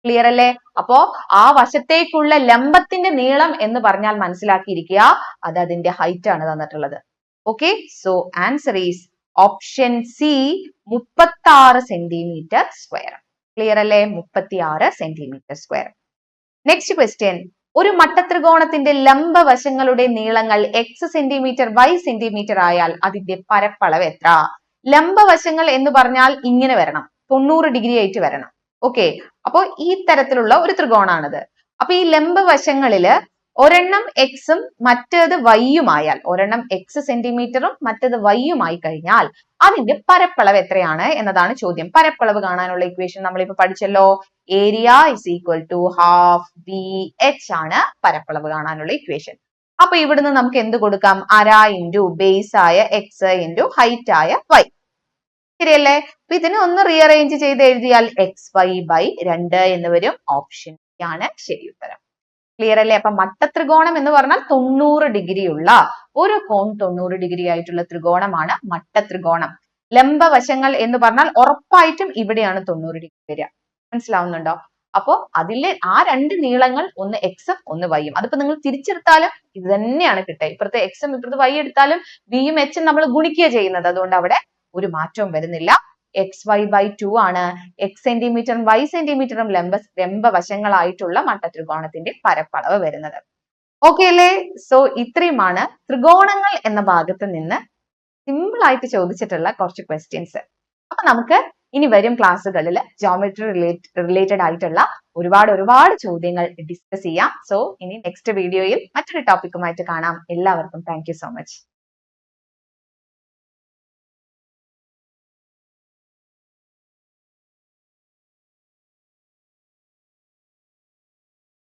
ക്ലിയർ അല്ലേ? അപ്പോ ആ വശത്തേക്കുള്ള ലംബത്തിന്റെ നീളം എന്ന് പറഞ്ഞാൽ മനസ്സിലാക്കിയിരിക്കുക അത് അതിന്റെ ഹൈറ്റ് ആണ് തന്നിട്ടുള്ളത്. Okay, so answer is option C 36 centimetre square. Clear അല്ലേ? 36 സെന്റിമീറ്റർ സ്ക്വയർ. നെക്സ്റ്റ് ക്വസ്റ്റ്യൻ, ഒരു മട്ടത്രികോണത്തിന്റെ ലംബവശങ്ങളുടെ നീളങ്ങൾ x സെന്റിമീറ്റർ y സെന്റിമീറ്റർ ആയാൽ അതിന്റെ പരപ്പളവ് എത്ര? ലംബവശങ്ങൾ എന്ന് പറഞ്ഞാൽ ഇങ്ങനെ വരണം, 90 ഡിഗ്രി ആയിട്ട് വരണം. ഓക്കെ, അപ്പോ ഈ തരത്തിലുള്ള ഒരു ത്രികോണാണിത്. അപ്പൊ ഈ ലംബവശങ്ങളില് ഒരെണ്ണം എക്സും മറ്റേത് വൈയുമായാൽ, ഒരെണ്ണം എക്സ് സെന്റിമീറ്ററും മറ്റേത് വൈയുമായി കഴിഞ്ഞാൽ അതിന്റെ പരപ്പളവ് എത്രയാണ് എന്നതാണ് ചോദ്യം. പരപ്പളവ് കാണാനുള്ള ഇക്വേഷൻ നമ്മളിപ്പോ പഠിച്ചല്ലോ. Area is equal to half B H ആണ് പരപ്പളവ് കാണാനുള്ള ഇക്വേഷൻ. അപ്പൊ ഇവിടുന്ന് നമുക്ക് എന്ത് കൊടുക്കാം? അര ഇൻറ്റു ബേസ് ആയ എക്സ് ഇൻറ്റു ഹൈറ്റ് ആയ വൈ. ശരിയല്ലേ? അപ്പൊ ഇതിനെ ഒന്ന് റീഅറേഞ്ച് ചെയ്ത് എഴുതിയാൽ xy/2 എന്ന് വരും. ഓപ്ഷൻ ആണ് ശരി ഉത്തരം. ക്ലിയർ അല്ലേ? അപ്പൊ മട്ടത്രികോണം എന്ന് പറഞ്ഞാൽ 90 ഡിഗ്രി ഉള്ള ഒരു കോൺ 90 ഡിഗ്രി ആയിട്ടുള്ള ത്രികോണമാണ് മട്ടത്രികോണം. ലംബവശങ്ങൾ എന്ന് പറഞ്ഞാൽ ഉറപ്പായിട്ടും ഇവിടെയാണ് 90 ഡിഗ്രി വരിക. മനസ്സിലാവുന്നുണ്ടോ? അപ്പോ അതിലെ ആ രണ്ട് നീളങ്ങൾ ഒന്ന് എക്സും ഒന്ന് വൈയും. അതിപ്പോ നിങ്ങൾ തിരിച്ചെടുത്താലും ഇത് തന്നെയാണ് കിട്ടുക. ഇപ്പുറത്തെ എക്സും ഇപ്പുറത്തെ വൈ എടുത്താലും ബിയും എച്ചും നമ്മൾ ഗുണിക്കുക ചെയ്യുന്നത്. അതുകൊണ്ട് അവിടെ ഒരു മാറ്റവും വരുന്നില്ല. xy/2 ആണ് എക്സ് സെന്റിമീറ്ററും വൈ സെന്റിമീറ്ററും ലംബവശങ്ങളായിട്ടുള്ള മട്ടത്രികോണത്തിന്റെ പരപ്പളവ് വരുന്നത്. ഓക്കെ അല്ലേ? സോ ഇത്രയുമാണ് ത്രികോണങ്ങൾ എന്ന ഭാഗത്ത് നിന്ന് സിമ്പിൾ ആയിട്ട് ചോദിച്ചിട്ടുള്ള കുറച്ച് ക്വസ്റ്റ്യൻസ്. അപ്പൊ നമുക്ക് ഇനി വരും ക്ലാസ്സുകളിൽ ജോമെട്രി റിലേറ്റഡ് ആയിട്ടുള്ള ഒരുപാട് ചോദ്യങ്ങൾ ഡിസ്കസ് ചെയ്യാം. സോ ഇനി നെക്സ്റ്റ് വീഡിയോയിൽ മറ്റൊരു ടോപ്പിക്കുമായിട്ട് കാണാം. എല്ലാവർക്കും താങ്ക് യു സോ മച്ച്.